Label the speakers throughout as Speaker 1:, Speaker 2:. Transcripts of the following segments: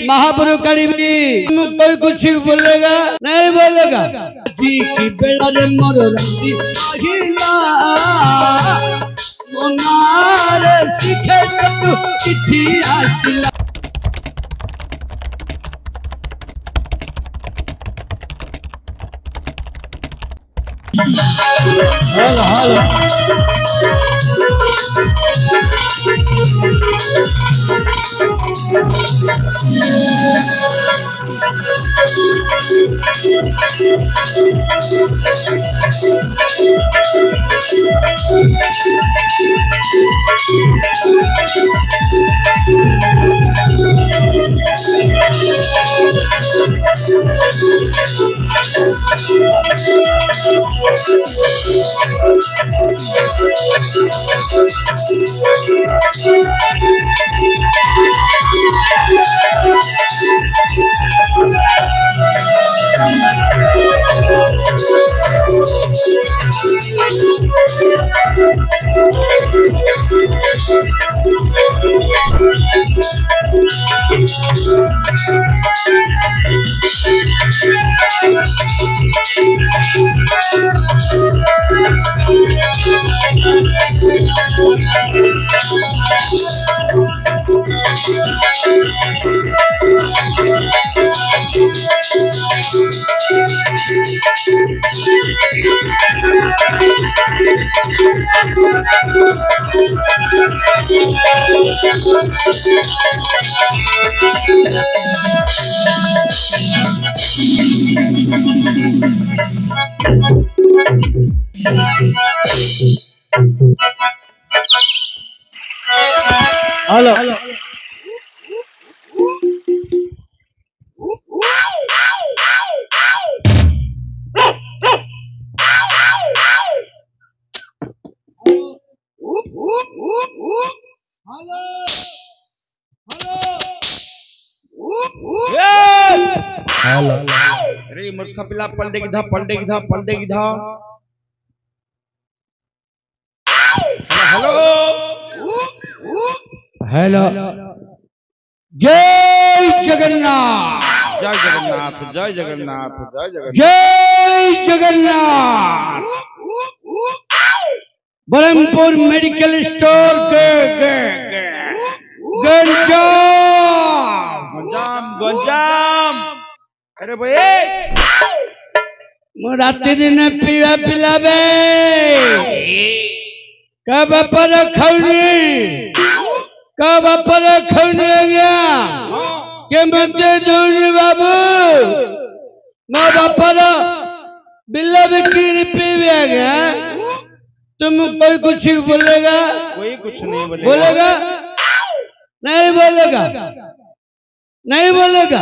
Speaker 1: महाप्रभु करीबी कोई कुछ बोलेगा नहीं बोलेगा जी की बेड़ा रे मोर रंदी महिला मोनारे शिखे तू चिट्ठी आसिला हेलो हेलो हेलो
Speaker 2: अरे मूर्ख पिला पलटे की धा पलटे की धा पलटे की धा हेलो
Speaker 1: हेलो जय जगन्नाथ
Speaker 2: जय जगन्नाथ जय जगन्नाथ जय जगन्नाथ
Speaker 1: जय जगन्नाथ बरमपुर मेडिकल स्टोर
Speaker 2: गंजाम गंजाम अरे भाई
Speaker 1: राति दिन पीवा पिलाबे कब पर खौनी गया के मत दूर बाबू माँ बापर बिल्ला बिक्री पीवे गया तुम कोई कुछ बोलेगा
Speaker 2: कोई कुछ नहीं
Speaker 1: बोलेगा नहीं बोलेगा नहीं बोलेगा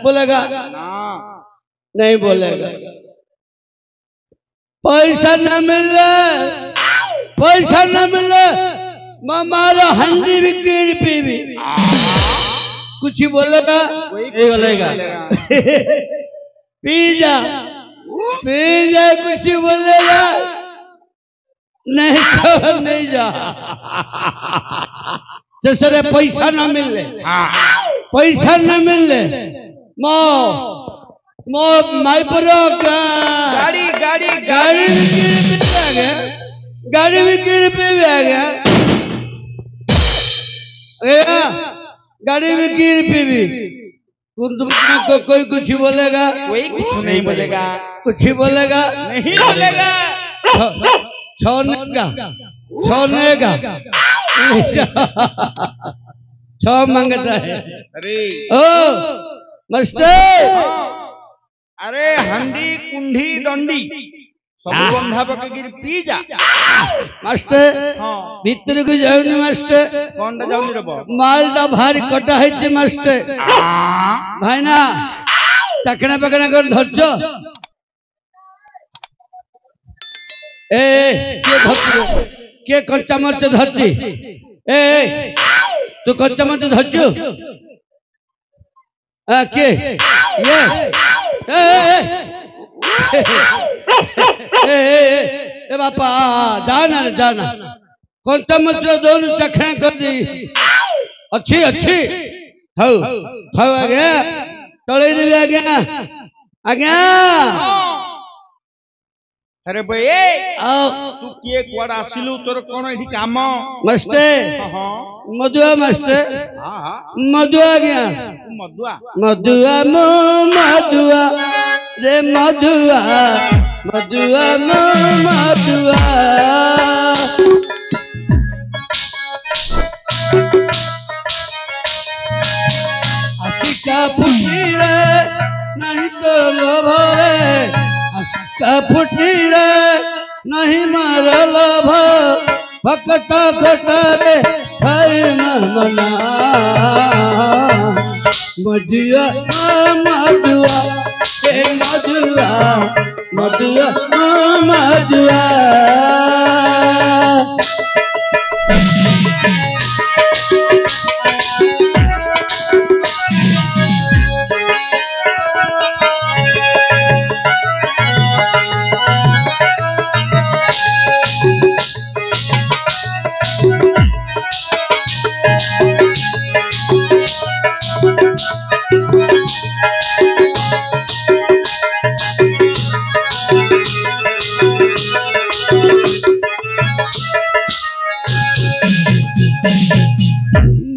Speaker 1: बोलेगा नहीं बोलेगा पैसा न मिले मारा हंडी बिक्री पीवी कुछ बोलेगा
Speaker 2: नहीं बोलेगा
Speaker 1: पी जा कुछ बोलेगा नहीं तो नहीं जा जैसे पैसा न मिले माई पर गाड़ी बिक्री पे भी आ गया गाड़ी बिक्री पे भी कोई कुछ बोलेगा
Speaker 2: कोई कुछ नहीं बोलेगा
Speaker 1: कुछ बोलेगा
Speaker 2: नहीं बोलेगा
Speaker 1: छोड़ने का छो मांगता है
Speaker 2: अरे
Speaker 1: ओ मास्टर
Speaker 2: अरे हंडी कुंडी डंडी सब बंधा पकड़ पी जा
Speaker 1: मास्टर भीतर को जाऊनी मास्टर
Speaker 2: कौन जाऊनी रे
Speaker 1: मालटा भारी कटा है मास्टर भाई ना चकना पकड़ा कर धरछ ए के धरछ के कच्चा मरच धरती ए तू कच्चा मरच धरछ के ये ए बापा जाना कौन सा मतलब दोनों चखना कर दी अच्छी अच्छी हौ हौ आज्ञा तले देवी आज्ञा आज्ञा
Speaker 2: अरे भाई
Speaker 1: आओ
Speaker 2: तू किए कुआड़ आसिलु तोर कोन एठी काम
Speaker 1: मस्ते
Speaker 2: हां
Speaker 1: मधुआ मस्ते
Speaker 2: हां हां
Speaker 1: मधुआ आज्ञा
Speaker 2: मधुआ
Speaker 1: मधुआ मो मधुआ रे मधुआ मधुआ मो मधुआ आशिका फुटीरे नहीं तो लोभ रे आशिका फुटीरे नहीं मार लोभ भकट घटरे हरि मना मधुआ मधुआ हे मधुआ मधुआ मधुआ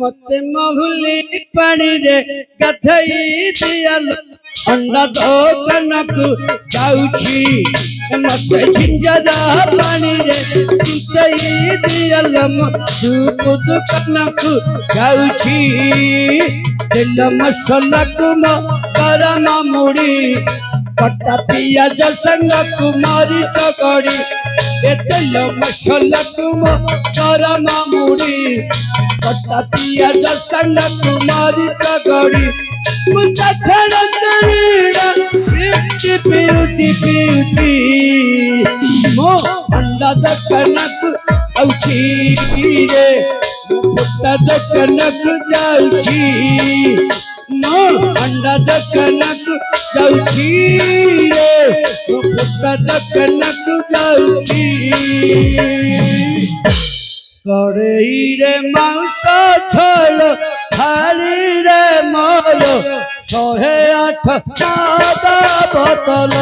Speaker 1: मते महुली पानी रे गथई दियल अंडा दो कनक जाउछी मते झिंजरा पानी रे गथई दियल सूप कनक जाउछी तेल मसाला कुम गरम मुड़ी पट्टा पियाज संग कुमारी चकड़ी तेल मसाला कुम गरम मुड़ी पट्टा पियाज संग कुमारी चकड़ी मुझे खड़ा करीड़ा ब्यूटी ब्यूटी ब्यूटी मो अंडा द कनक औची रे पुट्टा द कनक जाउची मो अंडा द कनक जाउची रे पुट्टा द कनक जाउची कड़ई रे मांस झोल थाली रे मोर 108 सादा बोतल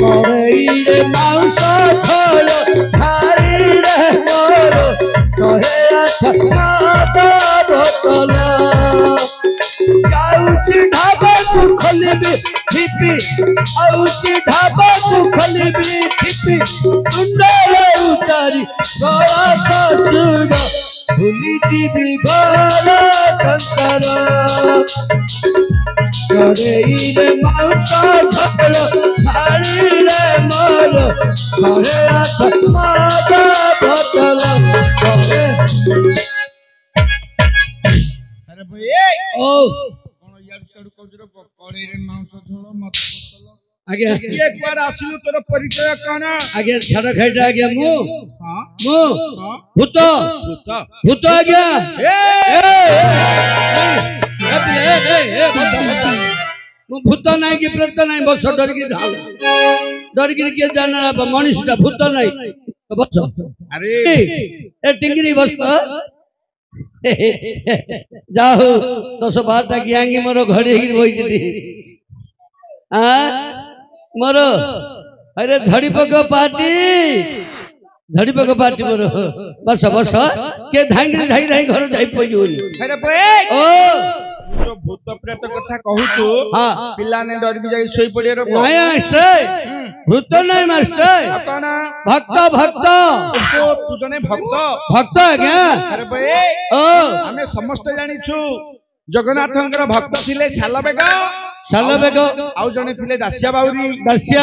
Speaker 1: कड़ई रे मांस झोल थाली रे मोर 108 सादा बोतल जाउची ढाबा तू खोलबी हिपी आउची ढाबा तू खोलबी हिपी सुंदर उतारी गला ससुर भूली जीवी गला संसार कड़ई रे मांस झोल थाली रे मोर 108 सादा बोतल
Speaker 2: अरे भाई
Speaker 1: ओ
Speaker 2: कोन यार सडु कौजरो कड़े रे मांस झोल मत बोतल
Speaker 1: आगे
Speaker 2: किए कुआड़ आसिलु तोर परिचय कोन
Speaker 1: आगे छाड़ खाइटा आगे मु
Speaker 2: हां
Speaker 1: मु
Speaker 2: हां
Speaker 1: भूत
Speaker 2: भूत
Speaker 1: भूत आगे
Speaker 2: ए
Speaker 1: भूत नहीं कि प्रेत नहीं बस डर की ढाल डर की किए जाना मनुष्य भूत नहीं बस
Speaker 2: अरे
Speaker 1: ए टिंगरी बस जाओ 10-12टा ज्ञांगी मोर घड़ी ही बही मोर अरे झड़ी पक पार्टी मोर बस बस के धाई धाई धाई घर जाई पई
Speaker 2: अरे भाई
Speaker 1: ओ
Speaker 2: जो भूत प्रेत कथा कहूतु
Speaker 1: हां
Speaker 2: पिला ने डर भी जाई सोई पड़े रो
Speaker 1: नहीं मास्टर भूत नहीं मास्टर
Speaker 2: कोन
Speaker 1: भक्त भक्त
Speaker 2: तो तू जने भक्त
Speaker 1: भक्त क्या
Speaker 2: अरे भाई
Speaker 1: ओ
Speaker 2: हमें समस्त जानी छु जगन्नाथंकर भक्त थिले शालबेग
Speaker 1: शालबेग
Speaker 2: आउ जने थिले दासिया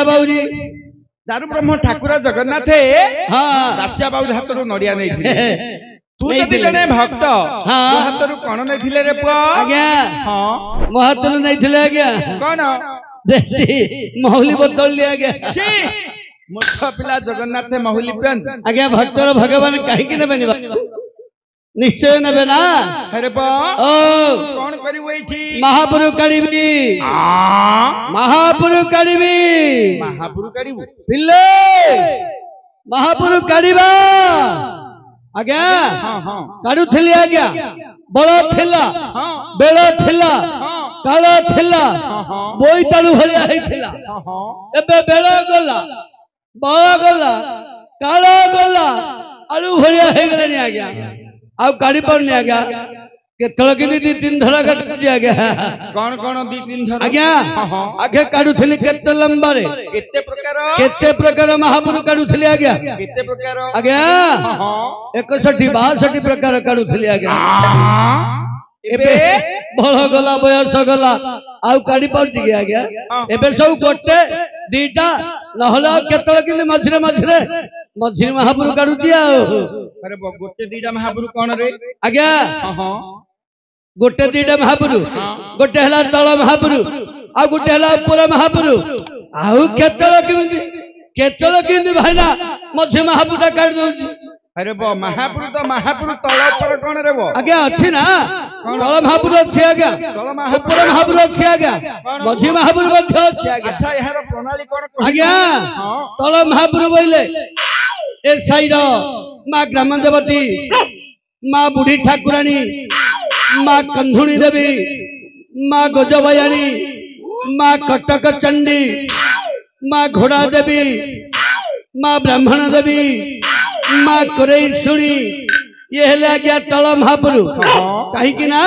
Speaker 2: बाउरी दारु ब्रह्म ठाकुर जगन्नाथे
Speaker 1: हां
Speaker 2: दासिया बाउरी हातरू नडिया नै थिले तू जदी जने भक्त
Speaker 1: हां
Speaker 2: हातरू कोन नै थिले रे पुआ
Speaker 1: आज्ञा
Speaker 2: हां
Speaker 1: महतरू नहीं थिले आज्ञा
Speaker 2: कोन
Speaker 1: देसी मौली बोतल लिया गया
Speaker 2: छी मूर्ख पिला जगन्नाथ महुली पेन
Speaker 1: आज्ञा भक्तर भगवान कहीं की नेबे निश्चय नेबे ना
Speaker 2: अरे बा
Speaker 1: ओ
Speaker 2: कौन करी वही थी
Speaker 1: महापुरु करीबी महापुरु करीबी
Speaker 2: महापुरु करीबू
Speaker 1: पिल्ले महापुरु करीबा आज्ञा
Speaker 2: हाँ हाँ
Speaker 1: काढ़ुली आज्ञा बड़ थिला
Speaker 2: हाँ
Speaker 1: बेल थिला
Speaker 2: हाँ
Speaker 1: काल थिला
Speaker 2: हाँ
Speaker 1: बोईतालु भलिया हेइथिला
Speaker 2: हाँ
Speaker 1: एबे बेल गला बड़ गला काल गला आलू भलिया हे गलानी आज्ञा आ काढ़ी पारनी आज्ञा केतल किनी दी तीन धरा काटी आज्ञा
Speaker 2: कौन कौन दी तीन धर
Speaker 1: आज्ञा
Speaker 2: हाँ हाँ
Speaker 1: आगे काढ़ुली केते लंबारे केते प्रकार महापुरु काढ़ुली आज्ञा
Speaker 2: केते प्रकार
Speaker 1: आज्ञा
Speaker 2: हाँ हाँ
Speaker 1: 61 62 प्रकार काढ़ुली आज्ञा
Speaker 2: एबे
Speaker 1: बल गला बयस गला आउ काढ़ी पाउची कि आज्ञा एबे सब गोटे दीटा नहले केतल किनी मझिरे मझिरे मझिरे महापुरु काढ़ुची आ
Speaker 2: अरे गोटे दीटा महापुरु कौन रे
Speaker 1: आज्ञा
Speaker 2: हाँ हाँ
Speaker 1: गोटे दीटा महापुरु गोटे हला तल महापुरु आ गोटे हला ऊपर महापुरु आउ केतल किनी भाईना मझे महापुरुटा काढ़ी दउची
Speaker 2: अरे बो महापुरु तल ऊपर कौन रे बो
Speaker 1: आज्ञा अच्छी ना तल महापुरु अच्छी आज्ञा
Speaker 2: तल
Speaker 1: ऊपर महापुरु अच्छी आज्ञा मझी महापुरु मध्य अच्छी आज्ञा
Speaker 2: अच्छा यार प्रणाली कौन
Speaker 1: आज्ञा
Speaker 2: हाँ
Speaker 1: तल महापुरु बोले ए साईर माँ ग्राम देवती माँ बुढ़ी ठाकुराणी माँ कंधुणी देवी माँ गजबयाणी माँ कटक चंडी माँ घोड़ा देवी माँ ब्राह्मण देवी माँ कोरेईशुणी ये हेले आज्ञा तल महापुरु कहीं ना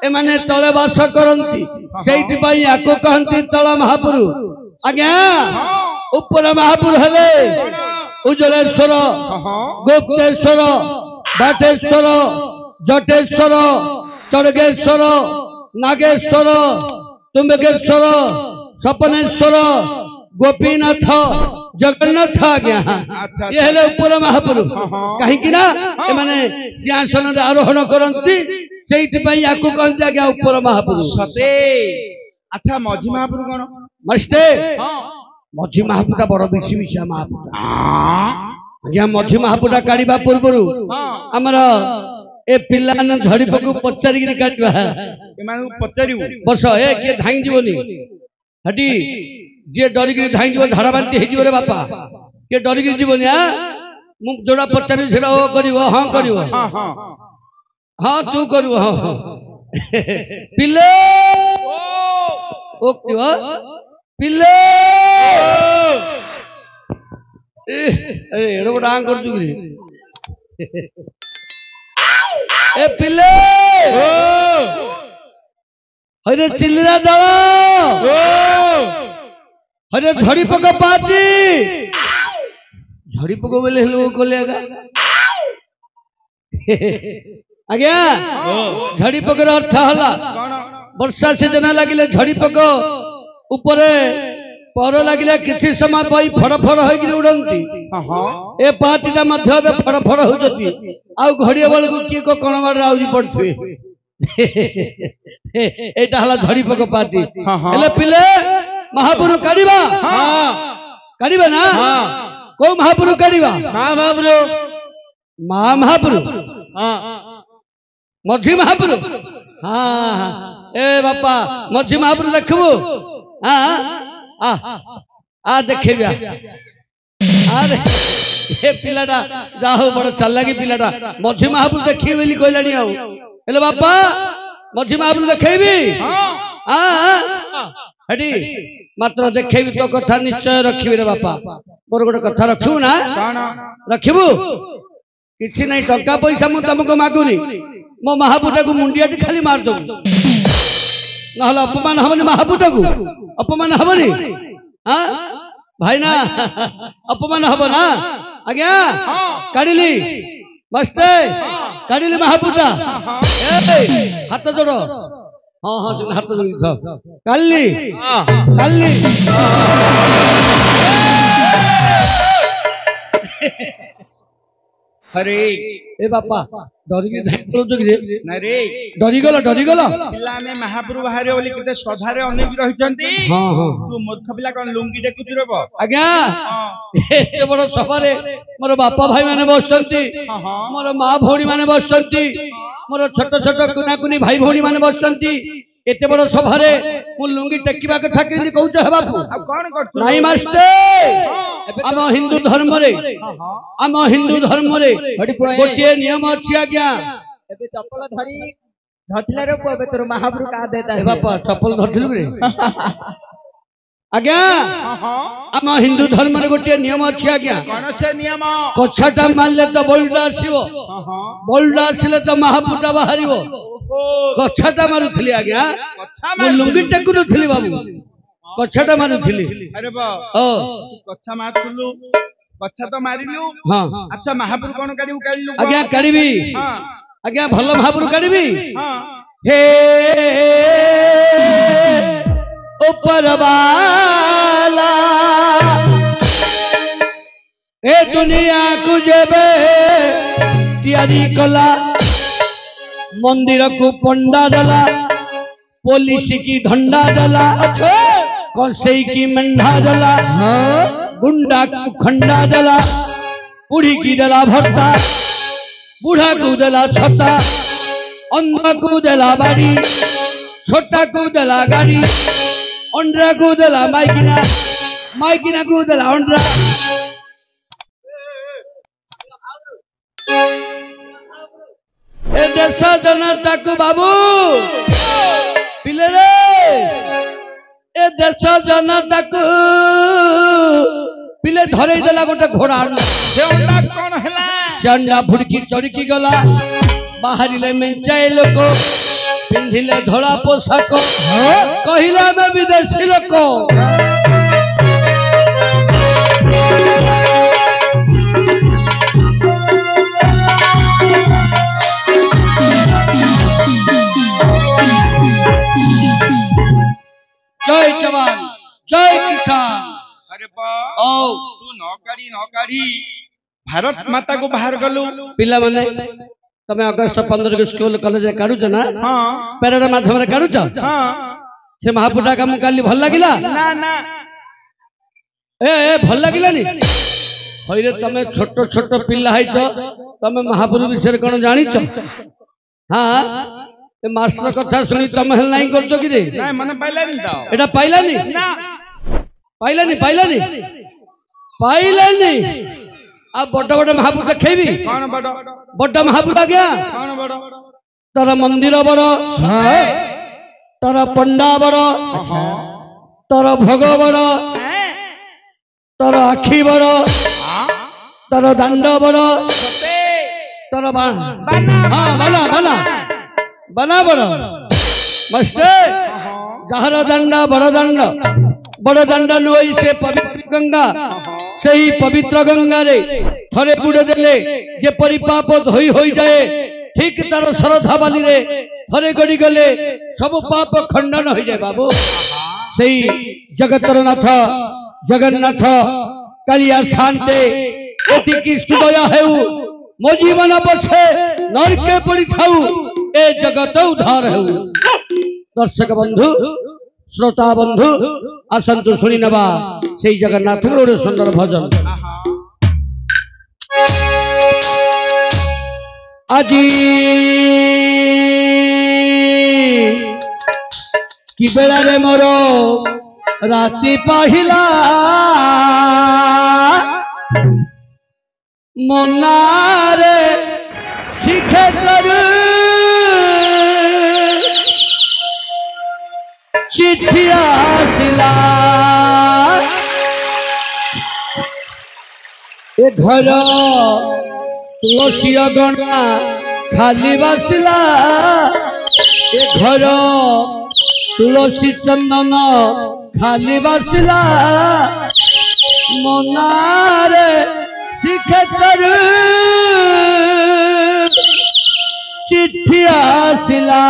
Speaker 1: एमाने तले वास करती से आको कहती तल महापुरु आज्ञा ऊपर महापुरु हेले उज्जलेश्वर गुप्तेश्वर बाटेश्वर जटेश्वर चढ़गेश्वर नागेश्वर तुम्बकेश्वर सपनेश्वर गोपीनाथ जगन्नाथ आज्ञा ये हेले ऊपर महापुरु कहीं ना एमाने सिंहासन आरोहण करती से कहते आज्ञा ऊपर महापुरु
Speaker 2: सते अच्छा मझी महापुरु कौन
Speaker 1: मस्ते मझी महापुरुटा बड़ बेसी मिशा महापुरुटा आज्ञा मझी महापुरुटा काढ़ा पूर्व आमर ए पिला झड़ीप को पचारिक काटवा बस ए किए धाई जीवनी हटी जी डरिक धाई जीव झाड़ा बांति हो रे बापा किए डरिक जीवनी मु जोड़ा पचारि से कर हाँ कर हाँ तू कर पिले पिले अरे एड़ो डांग कर चुकी ए पिले हरे चिल्ला दल हरे झड़ी पक पार्टी झड़ी पक बोले लोग को लेगा आज्ञा झड़ी पकर अर्थ हला वर्षा सीजन लगिले झड़ी पक ऊपर पर लगिले किसी समय पाई फड़ फड़ होगी उड़ती ए पार्टीटा मध्य फड़ फड़ होती आउ घड़िया बेल को किए को कण बाड़ आउजी पड़े एटा हला झड़ी पक पार्टी हेले पिले महापुरु काढ़ा काढ़ा ना को महापुरु काढ़ा माँ महापुरु मझी महापुरु हाँ ए बापा मझी महापुरु देखबू हाँ देखे अरे ए पिलाटा जा हो बड़ चलाकी पिलाटा मझी महापुरु देखी बोली कहलानी आउ बापा मझी महापुरु देखेबी हेटी मात्र देखेबी तो कथा निश्चय रखी रे बापा मोर गोटे कथा रखू ना रखबू किसी नहीं टंका पैसा मु तुमको मागुनी मो महापुटा को मुंडिया खाली मार दो ना अपमान हबनी महापुटा को अपमान हबनी हाँ भाई ना अपमान हब ना आज्ञा काढ़ी मस्ते काढ़ी महापुटा हाथ जोड़ हाँ हाँ हाथ जोड़ काली काली
Speaker 2: अरे
Speaker 1: ए बापा डरिके
Speaker 2: रे
Speaker 1: डरीगल
Speaker 2: पिला में महापुरु बाहर बोली केते श्रद्धारे अनेक रहिचंती
Speaker 1: हां हां
Speaker 2: तू मूर्ख पिला कोन लुंगी देखुछु रे बा
Speaker 1: आज्ञा एते बड़ सभारे मोर बापा भाई माने बसचंती मोर मां भौणी माने बसचंती मोर छोट छोट कुना कुनी भाई भौणी माने बसचंती एते बड़ सभारे मु लुंगी टेकिबा कथा केनी कहउछ हे बापू
Speaker 2: कोन करथु
Speaker 1: नाही मास्टर आम हिंदू धर्म रे आम हिंदू धर्म रे गोटे नियम अच्छी आज्ञा
Speaker 3: एबे चप्पल धरी धथिले रे एबे तोर महाप्रभु का देता
Speaker 1: ए बापा चप्पल धरथिलु रे आज्ञा आम हिंदू धर्म रे गोटे नियम अच्छी आज्ञा
Speaker 2: कौन से नियम
Speaker 1: कछाटा मारले तो बोल्डा आसीबो बोल्डा आसिले तो महापुटा बाहरिबो कछाटा मारुथिली आज्ञा मु लुंगी टेकु नथिली बाबू कछाटा मारुथिली
Speaker 2: अरे बा
Speaker 1: ओ
Speaker 2: कच्छा मारथुलु कच्छा तो मारिलु
Speaker 1: हां
Speaker 2: अच्छा महापुर कोन काढिउ काढिलु
Speaker 1: आज्ञा काढिबी
Speaker 2: हां
Speaker 1: आज्ञा भल महापुर काढिबी
Speaker 2: हां
Speaker 1: हे ऊपर वाला ए दुनिया को जेबे तैयारी कला मंदिर को पंडा दला पुलिस की धंडा दला कंसई की मंडा दला गुंडा को खंडा दला बूढ़ी की दला भरता बूढ़ा को दला छता अंधा को दला बाड़ी छोटा को दला गाड़ी अंडरा को दला माइकिना को दला अंडरा ए देश जनता को बाबू पिले रे ए देश जनता को पिले धरे देला गोटे घोड़ा
Speaker 2: से अंडा कोन हला
Speaker 1: से अंडा फुड़की चढ़की गला बाहरिले मेंचाए लोक पिंधिले धड़ा पोशाक कहिला में विदेशी लोक जय जवान जय किसान
Speaker 2: अरे बा
Speaker 1: ओ
Speaker 2: तू नौकरी भारत माता को बाहर गलु
Speaker 1: पिला माने तमे अगस्त 15 के स्कूल कॉलेज काढुछ ना
Speaker 2: हां
Speaker 1: पेरेड माध्यम रे काढुछ
Speaker 2: हां
Speaker 1: से महापुटा काम काली भल लागिला
Speaker 2: ना ना
Speaker 1: ए भल लागिलानी होइरे तमे छोट छोट पिल्ला हाइछ तमे महापुरु विषय कोन जानिछ हां ए मास्टर कथा सुनी तमे हल नाही करतो कि रे
Speaker 2: ना मने पाइलानी तो
Speaker 1: एटा पाइलानी
Speaker 2: ना
Speaker 1: पाइलानी आ बड़ बड़ महापुर देखेबी
Speaker 2: कौन बड़
Speaker 1: बड़ महापुर आ गया
Speaker 2: कौन बड़
Speaker 1: तार मंदिर बड़ तार पंडा बड़ तार भोग बड़ तार आखि बड़ तार दांड बड़ तार बना बना बड़ मस्ते जहार दांडा बड़ दांडा नुई से पवित्र गंगा से ही पवित्र गंगा रे थरे बुड़े देले जेपरि पाप धोई होई जाए ठीक तार श्रद्धा बाली रे थरे गड़ी गले सब पाप खंडन हो जाए बाबू सेई जगतर नाथ जगन्नाथ कालिया शांते एति की सुदया हेउ मो जीवन पछे नरके पड़ी थाउ ए जगत उद्धार हेउ दर्शक बंधु श्रोता बंधु आसंतु शुणी नवा से जगन्नाथ गोटे सुंदर भजन আজি কি বেড়ারে মোর রাতি পাহিলা মনারে শিখে করু চিঠি আসিলা ए घर तुलसी अगणा खाली बसला ए घर तुलसी चंदन खाली बसला मनारे शिखे करू चिट्ठी आसिला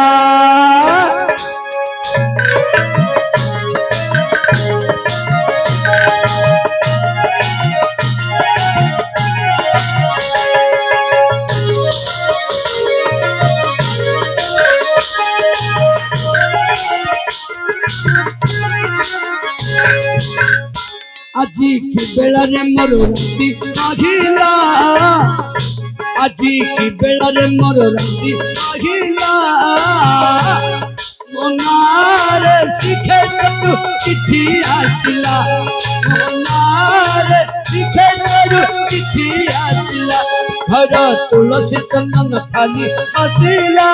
Speaker 1: আজি কি বেড়ারে মোর রাতি পাহিলা আজি কি বেড়ারে মোর রাতি পাহিলা মনারে শিখে কতু চিঠি আসিলা মনারে एथर तुलसी चंदन खाली आसिला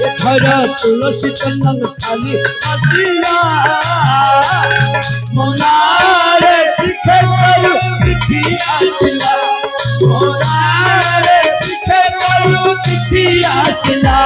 Speaker 1: एथर तुलसी चंदन खाली आसिला मोनारे शिखे करू चिट्ठी आसिला मोनारे शिखे करू चिट्ठी आसिला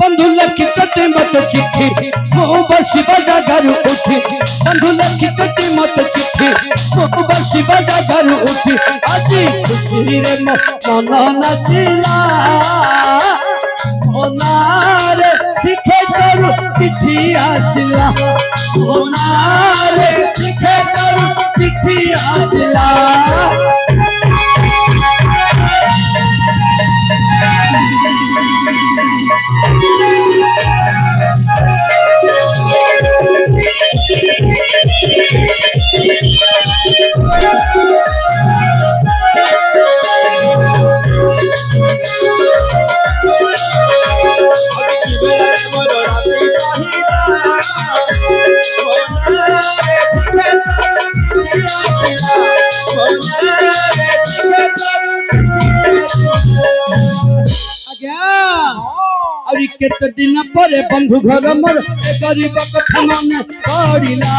Speaker 1: बंधु लखी कटे मत चिट्ठी हो बसी बजा घर उठी बंधु लखी कटे मत चिट्ठी हो बसी बजा घर उठी আজি खुशी रे मन नाचिला ओनारे शिखे करू चिट्ठी आसिला ओनारे शिखे करू चिट्ठी आसिला केते दिन पर बंधु घर मोर गरीब कथा मन पड़िला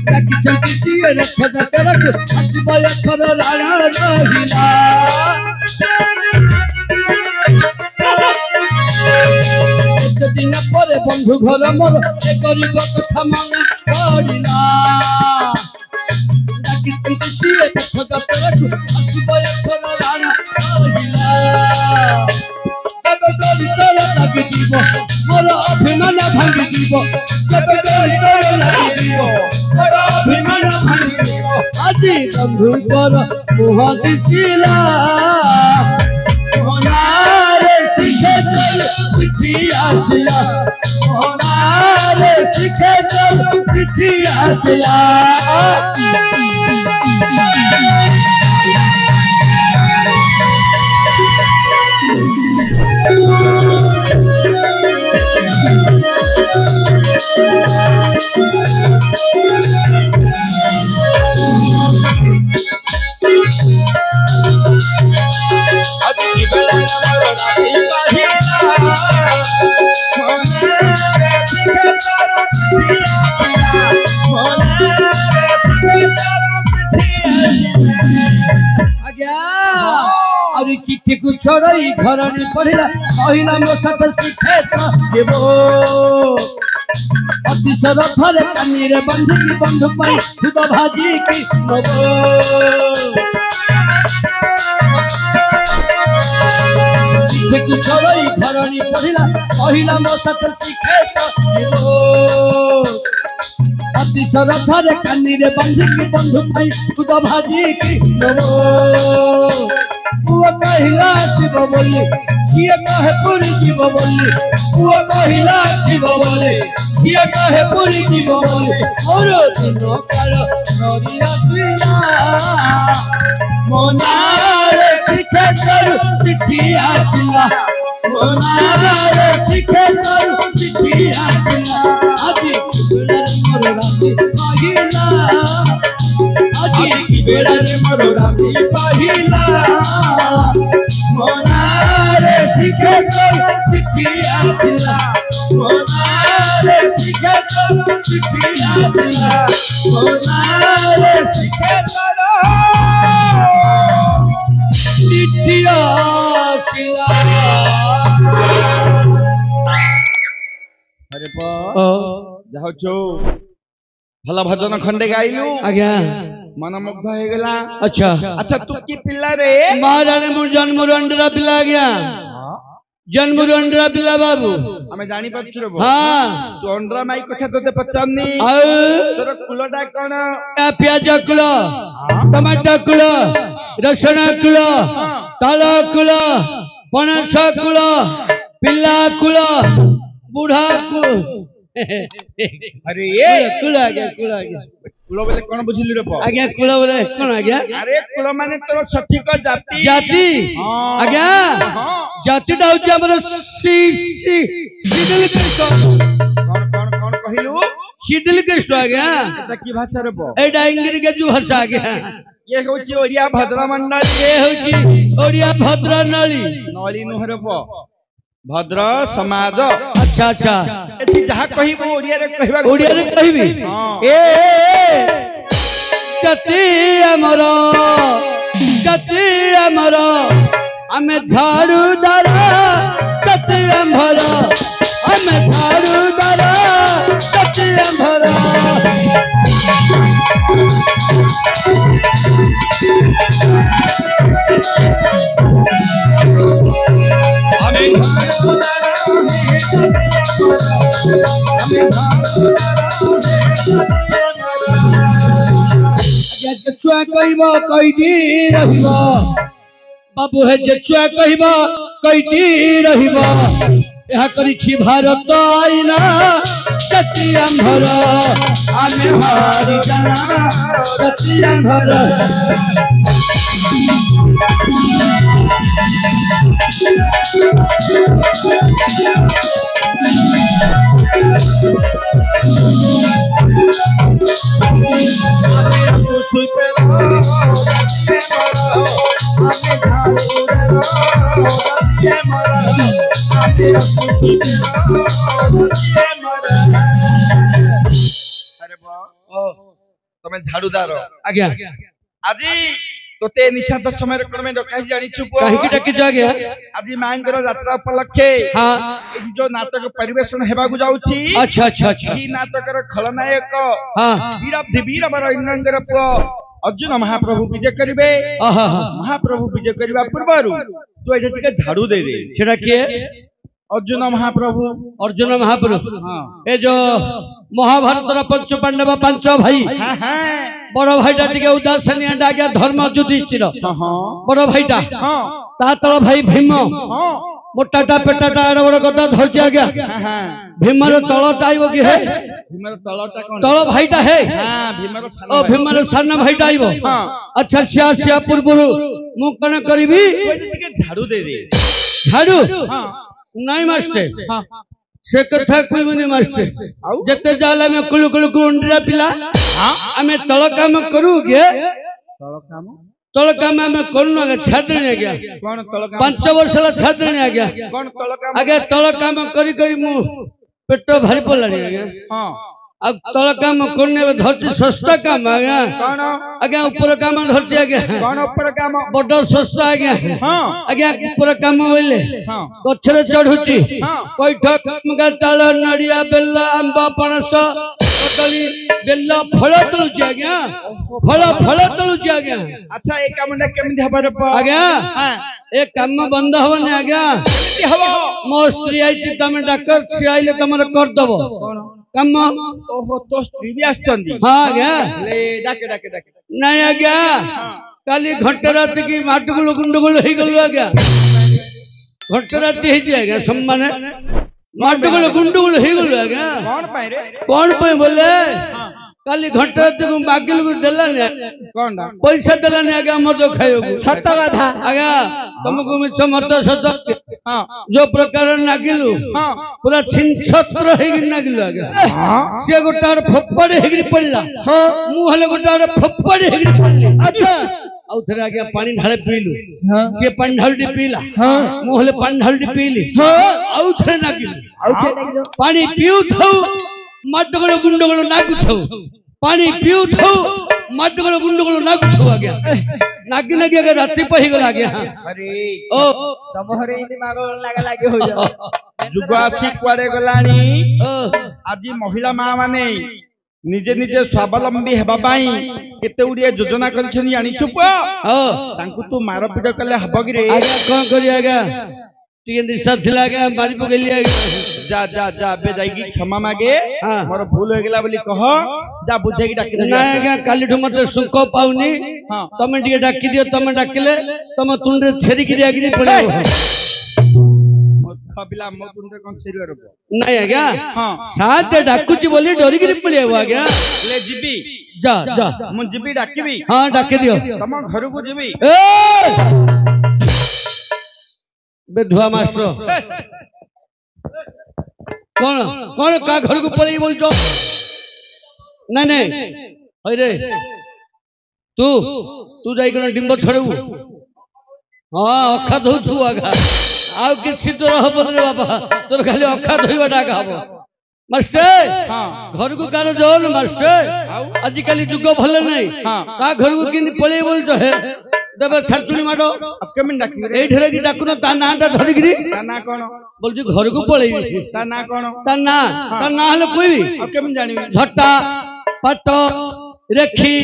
Speaker 1: ताकि जल्दी दिए रख दरक हसबा एथर राणा रहिला केते दिन पर बंधु घर मोर गरीब कथा मन पड़िला ताकि जल्दी दिए रख दरक हसबा एथर राणा रहिला मोर अभिमान भांगी जीव मोर अभिमान भांगी আজি बंधुकर मुह दिशिला मोनारे शिखे चिट्ठी आसिला मोनारे शिखे चिट्ठी आसिला चिट्ठी को छोड़ई घर नहीं पढ़िला कहला मो साथ शिखे देव अतिशर थरे कानी रे बंधु की बंधु पाई खुद भाजी की नब चिट्ठी को छोड़ई घर नहीं पढ़िला कहला मो साथ शिखे देव अतिशर थरे कानी रे बंधु की बंधु पाई खुद भाजी की नब पुआ कहिला शिव बोली झिया कहे पूरी जीव बोली पुआ कहिला शिव बोली झिया कहे पूरी जीव बोली और दिन काल नरी आसिला मोनारे शिखे करू चिट्ठी आसिला मोनारे शिखे करू चिट्ठी आसिला আজি मोर राती पहिला আজি मोर राती पहिला मोनारे शिखे चिट्ठी आसिला मोनारे शिखे चिट्ठी आसिला मोनारे शिखे चिट्ठी आसिला
Speaker 2: अरे ଯାଉଛୁ ଭଲ ଭଜନ ଖଣ୍ଡେ ଗାଇଲୁ
Speaker 1: ଆଜ୍ଞା
Speaker 2: मन मुग्ध हो गला।
Speaker 1: अच्छा
Speaker 2: अच्छा तू की पिल्ला रे
Speaker 1: महाराज मु जन्म रंडरा पिला गया जन्म रंडरा पिला बाबू
Speaker 2: ଆମେ ଜାଣିପାରୁଛୁ ରେ ପୁଅ
Speaker 1: ହଁ
Speaker 2: ତୁ ଅଣ୍ଡରା ମାଇ କଥା ତତେ ପଚାରନି
Speaker 1: ଆଉ
Speaker 2: ତୋର କୁଳଟା କଣ
Speaker 1: ପିଆଜ କୂଳ ଟମାଟୋ କୂଳ ରସୁଣ କୂଳ ତାଳ କୂଳ ପଣସ କୂଳ ପିଲା କୂଳ ବୁଢା କୂଳ
Speaker 2: ଆରେ
Speaker 1: କୂଳ ଆଜ୍ଞା କୂଳ ଆଜ୍ଞା
Speaker 2: କୁଳ ବୋଲେ କଣ ବୁଝିଲୁ ରେ ପୁଅ
Speaker 1: ଆଜ୍ଞା କୂଳ ବୋଲେ କଣ ଆଜ୍ଞା
Speaker 2: ଆରେ କୁଳ ମାନେ ତୋର ସଠିକ ଜାତି
Speaker 1: ଜାତି
Speaker 2: ହଁ।
Speaker 1: ଆଜ୍ଞା
Speaker 2: ହଁ
Speaker 1: ଜାତିଟା ହଉଛି ଆମର ସିଡିଲ କୃଷ୍ଣ
Speaker 2: କଣ କହିଲୁ
Speaker 1: ସିଡିଲ କୃଷ୍ଣ ଆଜ୍ଞା
Speaker 2: এটা কি ভাষা রে পুଅ
Speaker 1: ଏଇଟା ଇଂରେଜୀ ଭାଷା ଆଜ୍ଞା
Speaker 2: ଇଏ ହେଉଛି ଓଡିଆ ଭଦ୍ରମଣ୍ଡଳୀ
Speaker 1: ଏ ହଉଛି ଓଡିଆ ଭଦ୍ର ନଳୀ
Speaker 2: ନଳୀ ନୁହରେ ପୁଅ ଭଦ୍ର ସମାଜ
Speaker 1: ଆଚ୍ଛା ଆଚ୍ଛା
Speaker 2: ଏଠି ଯାହା କହିବୁ ଓଡିଆରେ କହିବାକୁ
Speaker 1: ଓଡିଆରେ କହିବି
Speaker 2: ହଁ।
Speaker 1: ଏ ଜାତି ଆମର ଆମେ ଝାଡୁଦାର ଜାତି ଆମର ଆମେ ଝାଡୁଦାର ଜାତି ଆମର ଛୁଆ କହିବ କହିଟି ରହିବ ବାବୁ ହେ ଯେ ଛୁଆ କହିବ କହିଟି ରହିବ ଏହା କରିଛି ଭାରତ ଆଇନା ଜାତି ଆମ୍ଭର ଆମେ ହରିଜନ ଜାତି ଆମ୍ଭର
Speaker 2: ତମେ ଝାଡୁଦାର
Speaker 1: ଆଜ୍ଞା
Speaker 2: ଆଜି ତୋତେ ନିଶାନ୍ତ ସମୟରେ କଣ ପାଇଁ ଡକାଇ ଜାଣିଛୁ ପୁଅ
Speaker 1: କାହିଁକି ଡାକିଛ ଆଜ୍ଞା
Speaker 2: ଆଜି ମାଙ୍କର ଯାତ୍ରା ଉପଲକ୍ଷେ
Speaker 1: ହଁ
Speaker 2: ଏଠି ଯୋଉ ନାଟକ ପରିବେଷଣ ହେବାକୁ ଯାଉଛି
Speaker 1: ଆଚ୍ଛା ଆଚ୍ଛା ଆଚ୍ଛା
Speaker 2: ଏହି ନାଟକର ଖଳନାୟକ
Speaker 1: ହଁ
Speaker 2: ବୀର ବର ଇନ୍ଦ୍ରଙ୍କର ପୁଅ ଅର୍ଜୁନ ମହାପ୍ରଭୁ ବିଜେ କରିବେ
Speaker 1: ଓହୋ
Speaker 2: ମହାପ୍ରଭୁ ବିଜେ କରିବା ପୂର୍ବରୁ ତୁ ଏଠି ଟିକେ ଝାଡୁ ଦେଇଦେ
Speaker 1: ସେଟା କିଏ
Speaker 2: ଅର୍ଜୁନ ମହାପ୍ରଭୁ
Speaker 1: ଅର୍ଜୁନ ମହାପ୍ରଭୁ
Speaker 2: ହଁ
Speaker 1: ଏ ଯୋଉ ମହାଭାରତର ପଞ୍ଚ ପାଣ୍ଡବ ପାଞ୍ଚ ଭାଇ
Speaker 2: ହଁ ହଁ
Speaker 1: ବଡ ଭାଇଟା ଟିକେ ଉଦାସୀନିଆ ଆଜ୍ଞା ଧର୍ମ ଯୁଧିଷ୍ଠିର
Speaker 2: ହଁ
Speaker 1: ବଡ ଭାଇଟା
Speaker 2: ହଁ
Speaker 1: ତା ତଳ ଭାଇ ଭୀମ
Speaker 2: ହଁ
Speaker 1: ମୋଟାଟା ପେଟାଟା ଏଡ ବଡ କଥା ଧରିଛି ଆଜ୍ଞା
Speaker 2: ହଁ
Speaker 1: ଭୀମର ତଳଟା ଆଇବ କି ହେ
Speaker 2: ଭୀମର ତଳଟା କଣ
Speaker 1: ତଳ ଭାଇଟା ହେ
Speaker 2: ହଁ ଭୀମର
Speaker 1: ଓ ଭୀମର ସାନ ଭାଇଟା ଆଇବ
Speaker 2: ହଁ
Speaker 1: ଆଚ୍ଛା ସିଆ ସିଆ ପୂର୍ବରୁ ମୁଁ କଣ କରିବି
Speaker 2: ଟିକେ ଝାଡୁ ଦେଇଦେ
Speaker 1: ଝାଡୁ
Speaker 2: ହଁ
Speaker 1: ନାଇଁ ମାଷ୍ଟେ
Speaker 2: ହଁ
Speaker 1: ସେ କଥା କହିବୁନି ମାଷ୍ଟେ
Speaker 2: ଆଉ
Speaker 1: ଯେତେ ଯାହେଲେ ଆମେ କୁଳୁ କୁଳୁ କୁଣ୍ଡିରା ପିଲା ଆମେ ତଳ କାମ କରୁ କି
Speaker 2: ତଳ କାମ
Speaker 1: ତଳ କାମ ଆମେ କରୁନୁ ଆଜ୍ଞା ଛାଡ଼ିଦେଣି ଆଜ୍ଞା
Speaker 2: କଣ ତଳ କାମ
Speaker 1: 5 ବର୍ଷ ହେଲା ଛାଡ଼ିଦେଣି ଆଜ୍ଞା
Speaker 2: କଣ ତଳ କାମ
Speaker 1: ଆଜ୍ଞା ତଳ କାମ କରି କରି ମୁଁ ପେଟ ଭାରି ପଡ଼ିଲାଣି ଆଜ୍ଞା
Speaker 2: ହଁ
Speaker 1: ଆଉ ତଳ କାମ କରୁନି ଏବେ ଧରିଛି ଶସ୍ତା କାମ ଆଜ୍ଞା
Speaker 2: କଣ
Speaker 1: ଆଜ୍ଞା ଉପର କାମ ଧରିଛି ଆଜ୍ଞା
Speaker 2: କଣ ଉପର କାମ
Speaker 1: ବଡ ଶସ୍ତା ଆଜ୍ଞା
Speaker 2: ହଁ
Speaker 1: ଆଜ୍ଞା ଉପର କାମ ବୋଇଲେ
Speaker 2: ହଁ
Speaker 1: ଗଛରେ ଚଢୁଛି
Speaker 2: ହଁ
Speaker 1: କଇଠ କାମକା ତାଳ ନଡିଆ ବେଲ ଆମ୍ବ ପଣସ କଦଳୀ ବେଲ ଫଳ ତୋଳୁଛି ଆଜ୍ଞା ଫଳ ତୋଳୁଛି ଆଜ୍ଞା
Speaker 2: ଆଚ୍ଛା ଏଇ କାମଟା କେମିତି ହବ ରେ ପୁଅ
Speaker 1: ଆଜ୍ଞା
Speaker 2: ହଁ
Speaker 1: ଏ କାମ ବନ୍ଦ ହବନି ଆଜ୍ଞା
Speaker 2: କେମିତି ହବ
Speaker 1: ମୋ ସ୍ତ୍ରୀ ଆଇଛି ତମେ ଡାକ ସିଏ ଆଇଲେ ତମର କରିଦବ କାମ
Speaker 2: ଓହୋ ତୋ ସ୍ତ୍ରୀ ବି ଆସିଛନ୍ତି
Speaker 1: ହଁ ଆଜ୍ଞା
Speaker 2: ଡାକେ ଡାକେ ଡାକେ
Speaker 1: ନାଇଁ ଆଜ୍ଞା କାଲି ଘଣ୍ଟେ ରାତି କି ମାଟୁଗୁଳ ଗୁଣ୍ଡୁଗୁଳ ହେଇଗଲୁ ଆଜ୍ଞା ଘଣ୍ଟେ ରାତି ହେଇଛି ଆଜ୍ଞା ସମାନେ ମାଟୁଗୁଳ ଗୁଣ୍ଡୁଗୁଳ ହେଇଗଲୁ ଆଜ୍ଞା
Speaker 2: କଣ ପାଇଁ ରେ
Speaker 1: କଣ ପାଇଁ ବୋଲେ କାଲି ଘଣ୍ଟେ ରାତିକୁ ମାଗିଲକୁ ଦେଲାନି
Speaker 2: କଣଟା
Speaker 1: ପଇସା ଦେଲାନି ଆଜ୍ଞା ମଦ ଖାଇବାକୁ
Speaker 3: ସତ କଥା
Speaker 1: ଆଜ୍ଞା ତମକୁ ମିଛ ମତ ସତ
Speaker 2: ହଁ
Speaker 1: ଯୋଉ ପ୍ରକାର ନାଗିଲୁ
Speaker 2: ହଁ
Speaker 1: ପୁରା ଛିନଛତ୍ର ହେଇକି ନାଗିଲୁ ଆଜ୍ଞା
Speaker 2: ହଁ
Speaker 1: ସିଏ ଗୋଟେ ଆଡେ ଫୋପାଡି ହେଇକି ପଡିଲା ମୁଁ ହେଲେ ଗୋଟେ ଆଡେ ଫୋପାଡି ହେଇକି ପଡିଲି ଆଚ୍ଛା ଆଉ ଥରେ ଆଜ୍ଞା ପାଣି ଢାଳେ ପିଇଲୁ ସିଏ ପାଣି ଢାଳଟି ପିଇଲା ମୁଁ ହେଲେ ପାଣି ଢାଳଟି ପିଇଲି ଆଉ ଥରେ ନାଗିଲୁ ପାଣି ପିଉଥାଉ ମାଟଗୋଳ ଗୁଣ୍ଡଗୋଳ ନାଗୁଥାଉ ପାଣି ପିଉଥାଉ ମାଟଗୋଳ ଗୁଣ୍ଡଗୋଳ ନାଗୁଥାଉ ଆଜ୍ଞା ନାଗି ନାଗି ଆଜ୍ଞା ରାତି ହେଇଗଲା ଆଜ୍ଞା
Speaker 2: ଆରେ
Speaker 1: ଓ
Speaker 3: ତମ ଘରେ ଏମିତି ମାଗ ଲାଗା ଲାଗି ହଉଛ
Speaker 2: ଯୁଗ ଆସି କୁଆଡେ ଗଲାଣି
Speaker 1: ଓ
Speaker 2: ଆଜି ମହିଳା ମା ମାନେ ନିଜେ ନିଜେ ସ୍ୱାବଲମ୍ବୀ ହେବା ପାଇଁ କେତେ ଗୁଡିଏ ଯୋଜନା କରିଛନ୍ତି ଜାଣିଛୁ ପୁଅ
Speaker 1: ଓ
Speaker 2: ତାଙ୍କୁ ତୁ ମାରପିଟ କଲେ ହବ କି ରେ
Speaker 1: ଆଜ୍ଞା କଣ କରିବା ଆଜ୍ଞା टिके निशा थिला के मारी पकेली
Speaker 2: जा जा जा बे जाइगी क्षमा मागे
Speaker 1: हां
Speaker 2: मोर भूल हो गेला बोली कह जा बुझे की डाकी
Speaker 1: ना आज्ञा काली ठु मते सुख पाउनी
Speaker 2: हां
Speaker 1: तमे टिके डाकी दियो तमे डाकिले तमे तुंडे छेरी की आगिरी पड़े
Speaker 2: खबिला मो तुंडे कोन छेरी रो
Speaker 1: नहीं आज्ञा
Speaker 2: हां
Speaker 1: साथ डाकुची बोली डोरी की पड़े आज्ञा
Speaker 2: ले जिबी
Speaker 1: जा जा
Speaker 2: मु जिबी डाकीबी
Speaker 1: हां डाके दियो
Speaker 2: तम घर को जिबी
Speaker 1: बेधुआ मास्टर कौन कौन का घर को पड़े बोल तो नहीं नहीं अरे तू तू जाई कर डिंब छड़ू हां अखा धो तू आगा आउ किछि तो रह बदरे बाबा तोर खाली अखा धोइबा डाका हबो मास्टर
Speaker 2: हां
Speaker 1: घर को कार जोन मास्टर आज काली जुग भले नहीं
Speaker 2: हां
Speaker 1: का घर को किन पड़े बोल तो है देबे छातुनी माडो
Speaker 2: अब केमिन डाकी रे
Speaker 1: एई ढेरे की डाकुनो ता नाटा धरि गिरी
Speaker 2: ता ना कोन
Speaker 1: बोल जो घर को पड़े
Speaker 2: ता ना कोन
Speaker 1: ता ना हले कोई भी
Speaker 2: अब केमिन जानिबी
Speaker 1: झट्टा पाट रेखी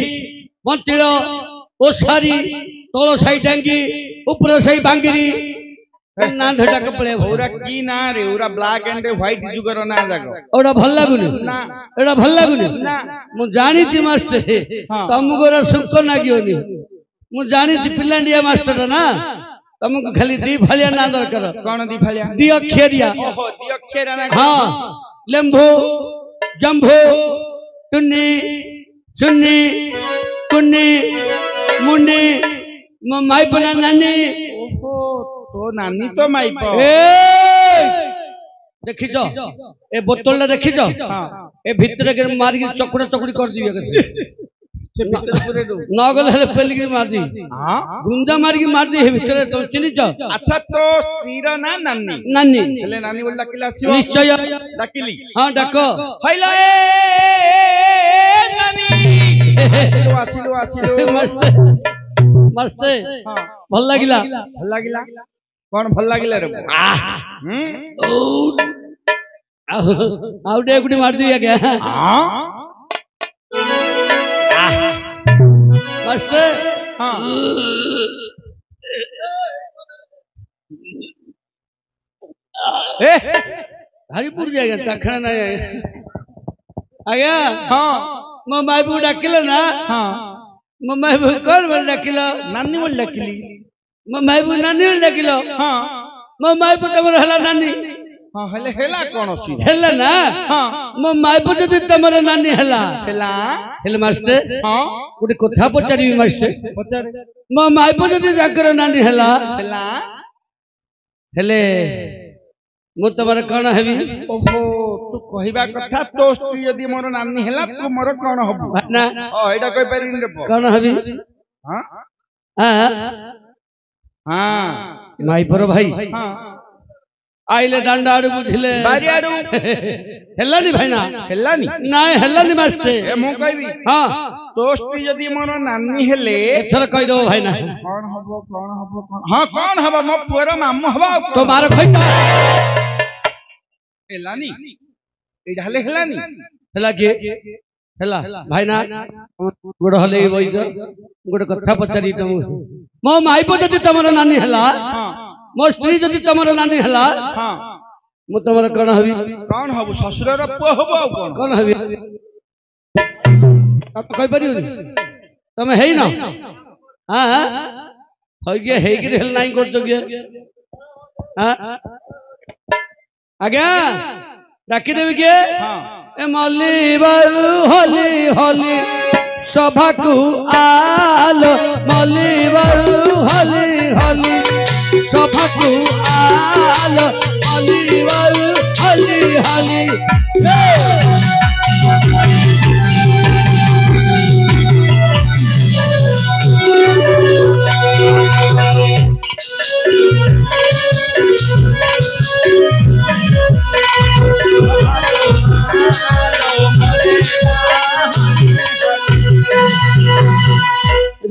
Speaker 1: मंतिर ओसारी तोलो साई टांगी ऊपर साई बांगिरी ना ढटा कपड़े
Speaker 2: ओरा की ना रे ओरा ब्लैक एंड व्हाइट जुगर ना जागो
Speaker 1: ओडा भल लागुनी
Speaker 2: ना
Speaker 1: एडा भल लागुनी
Speaker 2: ना
Speaker 1: मु जानी थी मास्टर तुमको रा सुख नागियोनी मु जानी थी पिलांडिया मास्टर ना तुमको खाली दी फलिया ना दरकार
Speaker 2: कोन दी फलिया
Speaker 1: दी अक्षरिया
Speaker 2: ओहो दी अक्षर ना
Speaker 1: हां लेंभो जंभो टुन्नी सुन्नी कुन्नी मुन्नी माई बना नानी
Speaker 2: ओहो तो नानी तो माई पो
Speaker 1: देखी जो ए बोतल देखी जो ए भीतर के मार के चकुड़ा चकुड़ी कर दिए
Speaker 2: से भीतर पूरे दो
Speaker 1: नगल हेले पेल के मार दी
Speaker 2: हां
Speaker 1: गुंजा मार के मार दी हे भीतर तो चिनी जो
Speaker 2: अच्छा तो स्त्रीर ना नानी
Speaker 1: नानी
Speaker 2: हेले नानी बोल डाकिला सिवा
Speaker 1: निश्चय
Speaker 2: डाकिली
Speaker 1: हां डाको
Speaker 2: हैला ए नानी आसिलो आसिलो
Speaker 1: मस्त मस्त
Speaker 2: हां
Speaker 1: भल लागिला
Speaker 2: कौन भल लागिला रे
Speaker 1: आउटे गुडी मार दिया क्या
Speaker 2: हां
Speaker 1: मस्त
Speaker 2: हां
Speaker 1: हरिपुर जाएगा तखना नहीं आ गया
Speaker 2: हां
Speaker 1: मैं मायबू डाकिला ना
Speaker 2: हां
Speaker 1: मैं मायबू कौन बोल डाकिला
Speaker 2: नानी बोल डाकिली
Speaker 1: मैं मायबू नानी बोल डाकिला
Speaker 2: हां
Speaker 1: मैं मायबू तमर हला नानी
Speaker 2: हां हेले हेला कोन अछि
Speaker 1: हेला ना
Speaker 2: हां
Speaker 1: मैं मायबू जदी तमर नानी हेला
Speaker 2: हेला
Speaker 1: हेले मास्टर
Speaker 2: हां
Speaker 1: गोटे कथा पचारि मास्टर
Speaker 2: पचार
Speaker 1: मैं मायबू जदी जाकर नानी हेला
Speaker 2: हेला
Speaker 1: हेले मु तमर कोन हेबी
Speaker 2: ओहो तू कहिबा कथा तो स्त्री यदि मोर नानी हेला तू मोर कोन हबु
Speaker 1: ना
Speaker 2: ओ एटा कहि परिन रे
Speaker 1: कोन हेबी
Speaker 2: हां
Speaker 1: हां
Speaker 2: हां
Speaker 1: माई पर भाई
Speaker 2: हां
Speaker 1: आइले दांडा आडू बुझिले
Speaker 2: बारी आडू
Speaker 1: हेलानी भाईना
Speaker 2: हेलानी
Speaker 1: नाय हेलानी मास्टर
Speaker 2: ए मु कहबी
Speaker 1: हां
Speaker 2: तो स्त्री यदि मोर नानी हेले
Speaker 1: एथर कहि दो भाईना
Speaker 2: कोन हबो कोन हां कोन हबो मो पुअर मामू हबो
Speaker 1: तो मार खइता
Speaker 2: हेलानी ए ढाले हेलानी
Speaker 1: हेला के हेला भाईना गोड़ हले वई गोड़ कथा पचारि तम मो माई पर जदी तमर नानी हेला
Speaker 2: हां
Speaker 1: मो स्त्री जदी तमर नानी हेला
Speaker 2: हां
Speaker 1: मु तमर कोन हबी
Speaker 2: कोन हबो ससुर र पुଅ हबो कोन
Speaker 1: कोन हबी आप कहि परियो तमे हेई ना हां होई गे हेई के हेल नाही करतो गे हां आज्ञा डाकी देवी के
Speaker 2: हां
Speaker 1: ए मल्ली बारू होली होली सभा को आलो मल्ली बारू होली होली सभा को आलो मल्ली बारू होली होली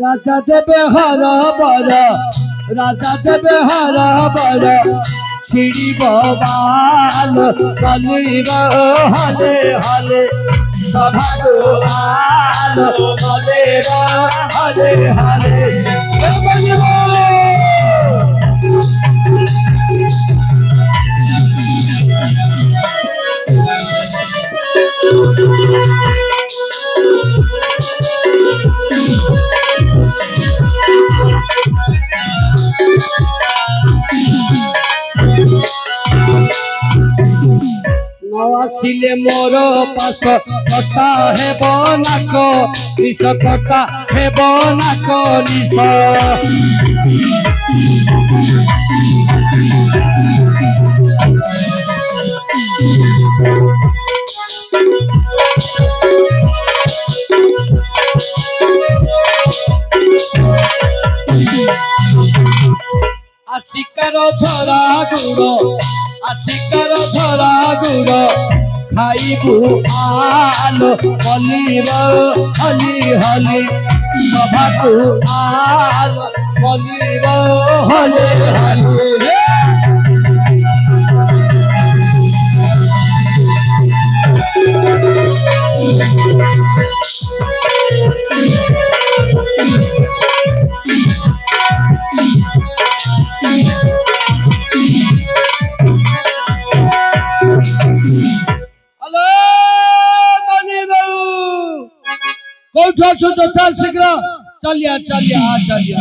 Speaker 1: राजा देवे हरा बरा राजा देवे हरा बरा छिड़ी बाल कलिब हले हले सभा को आल कलिब हले हले बसिले मोर पास कटा हेब नाक निश कटा हेब नाक निश आशिकार झरा गुड़ खाइबू आलो हलिब हली हली सभाकू आलो हलिब हली हली कौन शीघ्र चलिया चलिया चलिया